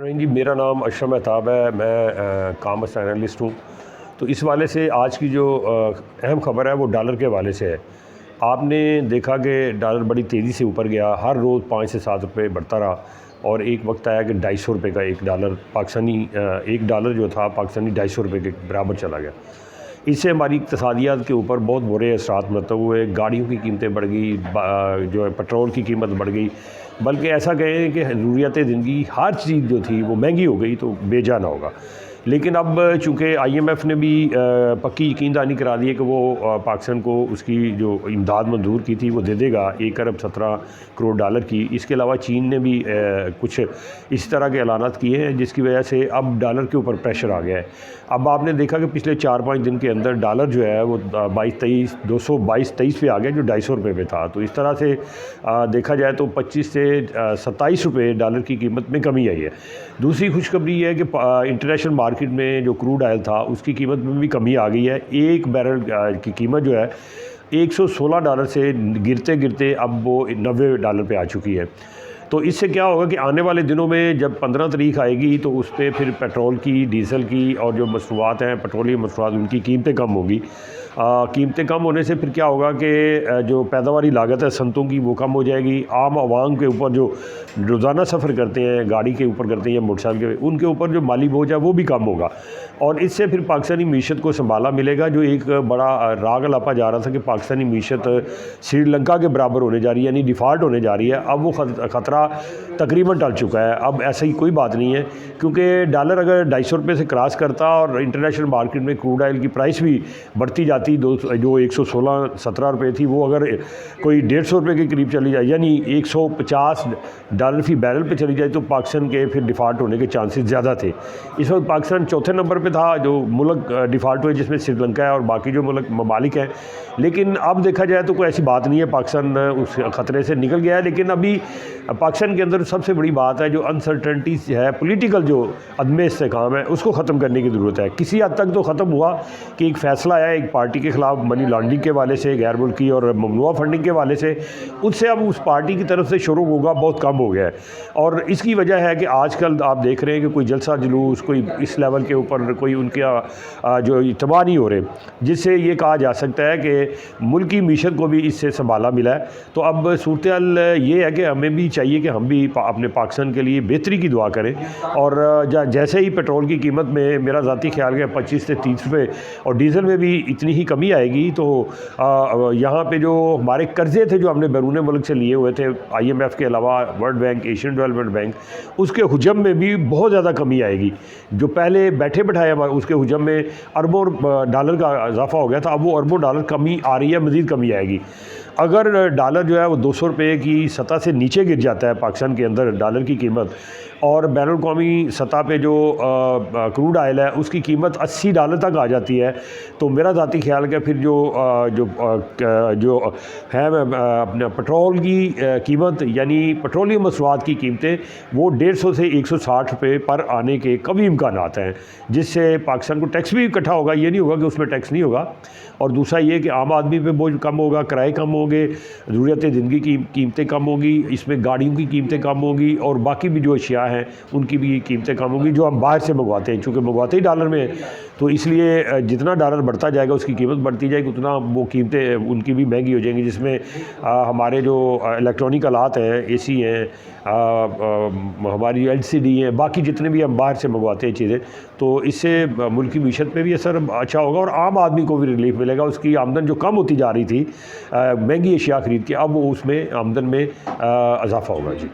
जी, मेरा नाम अशरफ महताब है। मैं कॉमर्स एनालिस्ट हूँ। तो इस वाले से आज की जो अहम ख़बर है वो डॉलर के हवाले से है। आपने देखा कि डॉलर बड़ी तेज़ी से ऊपर गया, हर रोज़ 5 से 7 रुपये बढ़ता रहा और एक वक्त आया कि 250 रुपये का एक डॉलर पाकिस्तानी एक डॉलर जो था पाकिस्तानी 250 रुपये के बराबर चला गया। इससे हमारी इक़्तिसादियात के ऊपर बहुत बुरे असरात मरतब हुए। गाड़ियों की कीमतें बढ़ गई, जो है पेट्रोल की कीमत बढ़ गई, बल्कि ऐसा कहें कि ज़रूरियात ज़िंदगी हर चीज़ जो थी वो महंगी हो गई, तो बेजा ना होगा। लेकिन अब चूँकि IMF ने भी पक्की यकीनदहानी करा दी है कि वो पाकिस्तान को उसकी जो इमदाद मंजूर की थी वो दे देगा 1 अरब 17 करोड़ डॉलर की। इसके अलावा चीन ने भी कुछ इस तरह के ऐलानात किए हैं जिसकी वजह से अब डॉलर के ऊपर प्रेशर आ गया है। अब आपने देखा कि पिछले 4-5 दिन के अंदर डॉलर जो है वो 222-23 पे आ गया, जो 250 रुपये पे था। तो इस तरह से देखा जाए तो 25 से 27 रुपये डॉलर की कीमत में कमी आई है। दूसरी खुशखबरी है कि इंटरनेशनल मार्केट में जो क्रूड ऑयल था उसकी कीमत में भी कमी आ गई है। एक बैरल की कीमत जो है $116 से गिरते गिरते अब वो $90 पे आ चुकी है। तो इससे क्या होगा कि आने वाले दिनों में जब 15 तारीख आएगी तो उस पर फिर पेट्रोल की, डीज़ल की और जो मसनूआत हैं, पेट्रोलियम मसनूआत, उनकी कीमतें कम होंगी। कीमतें कम होने से फिर क्या होगा कि जो पैदावारी लागत है सनतों की वो कम हो जाएगी। आम आवाम के ऊपर जो रोज़ाना सफ़र करते हैं, गाड़ी के ऊपर करते हैं या मोटरसाइकिल के, उनके ऊपर जो माली बोझ है वो भी कम होगा और इससे फिर पाकिस्तानी मीशत को संभाला मिलेगा। जो एक बड़ा राग लापा जा रहा था कि पाकिस्तानी मीशत श्रीलंका के बराबर होने जा रही है, यानी डिफ़ॉल्ट होने जा रही है, अब वो ख़तरा तकरीबन टल चुका है। अब ऐसा ही कोई बात नहीं है, क्योंकि डॉलर अगर 250 रुपये से क्रॉस करता और इंटरनेशनल मार्केट में क्रूड ऑयल की प्राइस भी बढ़ती जाती, जो 116-17 रुपये थी वो अगर कोई 150 रुपये के करीब चली जाए, यानी $150 फी बैरल पे चली जाए, तो पाकिस्तान के फिर डिफ़ॉल्ट होने के चांसेस ज़्यादा थे। इस वक्त पाकिस्तान चौथे नंबर पे था जो मुल्क डिफ़ॉल्ट हुए, जिसमें श्रीलंका है और बाकी जो मुल्क ममालिक हैं। लेकिन अब देखा जाए तो कोई ऐसी बात नहीं है, पाकिस्तान उस ख़तरे से निकल गया है। लेकिन अभी पाकिस्तान के अंदर सबसे बड़ी बात है जो अनसर्टेनिटी है, पॉलिटिकल जो अदम इस्तेहकाम है, उसको ख़त्म करने की ज़रूरत है। किसी हद तक तो ख़त्म हुआ कि एक फ़ैसला आया एक पार्टी के ख़िलाफ़ मनी लॉन्ड्रिंग के वाले से, गैर मुल्की और ममनुआ फंडिंग के वाले से, उससे अब उस पार्टी की तरफ से शुरू होगा बहुत कम हो गया है। और इसकी वजह है कि आजकल आप देख रहे हैं कि कोई जलसा जुलूस, कोई इस लेवल के ऊपर कोई उनके जो इत्तबा नहीं हो रहे, जिससे ये कहा जा सकता है कि मुल्की मीशत को भी इससे संभाला मिला है। तो अब सूरत-ए-हाल ये है कि हमें भी चाहिए कि हम भी अपने पाकिस्तान के लिए बेहतरी की दुआ करें। और जैसे ही पेट्रोल की कीमत में मेरा ज़ाती ख्याल है 25 से 30 रुपये और डीज़ल में भी इतनी ही कमी आएगी, तो यहाँ पे जो हमारे कर्ज़े थे जो हमने बैरून मुल्क से लिए हुए थे, IMF के अलावा world bank, Asian development bank, उसके हुजम में भी बहुत ज़्यादा कमी आएगी। जो पहले बैठे बैठाए उसके हुजम में अरबों डॉलर का इजाफा हो गया था, अब वो अरबों डॉलर कमी आ रही है, मज़ीद कमी आएगी। अगर डॉलर जो है वो 200 रुपये की सतह से नीचे गिर जाता है पाकिस्तान के अंदर डॉलर की कीमत, और बैनुल-अक़वामी सतह पे जो क्रूड ऑयल है उसकी कीमत $80 तक आ जाती है, तो मेरा ज़ाती ख्याल है फिर जो है अपना पेट्रोल की कीमत, यानी पेट्रोलियम मसनूआत की कीमतें, वो 150 से 160 रुपये पर आने के कभी इम्कानात हैं, जिससे पाकिस्तान को टैक्स भी इकट्ठा होगा। ये नहीं होगा कि उसमें टैक्स नहीं होगा। और दूसरा ये कि आम आदमी पे बोझ कम होगा, किराए कम होंगे, ज़रूरत ज़िंदगी की कीमतें कम होगी, इसमें गाड़ियों की कीमतें कम होगी और बाकी भी जो अशिया हैं उनकी भी कीमतें कम होंगी जो हम बाहर से मंगवाते हैं। चूँकि मंगवाते ही डॉलर में, तो इसलिए जितना डॉलर बढ़ता जाएगा उसकी कीमत बढ़ती जाएगी, उतना वो कीमतें उनकी भी महंगी हो जाएंगी, जिसमें हमारे जो इलेक्ट्रॉनिक आलात हैं, AC हैं, हमारी LCD हैं, बाकी जितने भी हम बाहर से मंगवाते हैं चीज़ें, तो इससे मुल्क की मीशत पे भी असर अच्छा होगा और आम आदमी को भी रिलीफ मिलेगा। उसकी आमदन जो कम होती जा रही थी महंगी अशिया ख़रीद के, अब वो उसमें आमदन में इजाफ़ा होगा। जी।